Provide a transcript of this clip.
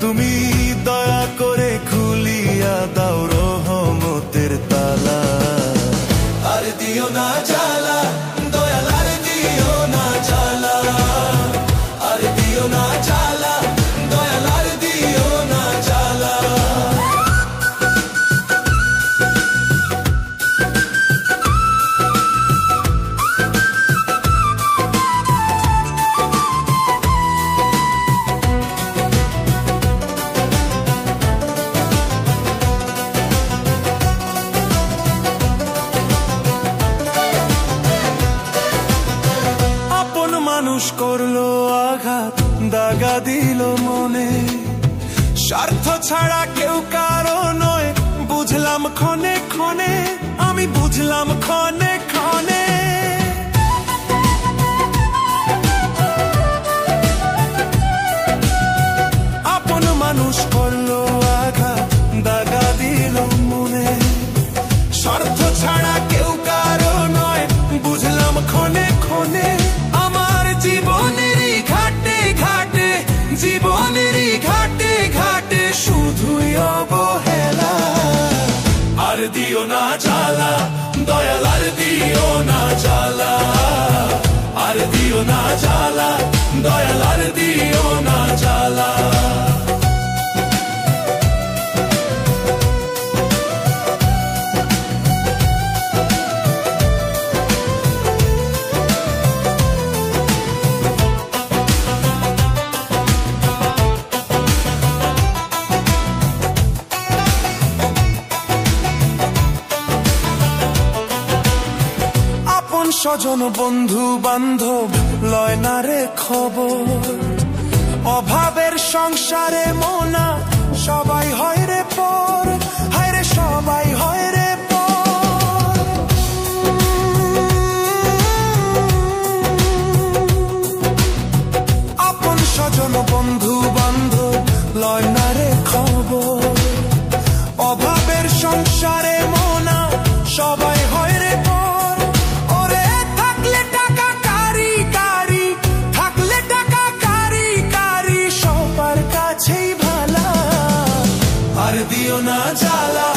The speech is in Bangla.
তুমি দয়া করে খুলিয়া দাও রহমতের তালা। আর দিও না জ্বালা দয়াল, আর দিও না জ্বালা, আর দিও না জ্বালা দয়াল, আর দিও না জ্বালা। মানুষ করলো আঘাত, দাগা দিল মনে, স্বার্থ ছাড়া কেউ কারো নয়, বুঝলাম ক্ষণে ক্ষণে, আমি বুঝলাম ক্ষণে ক্ষণে। আপন মানুষ করলো আঘাত, দাগা দিল মনে, স্বার্থ ছাড়া কেউ কারো নয়, বুঝলাম ক্ষণে ক্ষণে। জীবনেরই ঘাটে ঘাটে, জীবনেরই ঘাটে ঘাটে শুধুই অবহেলা। আর দিও না জ্বালা দয়াল, আর দিও না জ্বালা, আর দিও না জ্বালা দয়াল, আর দিও না জ্বালা। স্বজন বন্ধু বান্ধব লয় না রে খবর, অভাবের সংসারে মোনা সবাই হয় রে পর, হায় রে সবাই হয় রে পর। আপন স্বজন বন্ধু বান্ধব লয় না রে খবর, অভাবের সংসারে মোনা সবাই হয় রে পর। আর দিও না জ্বালা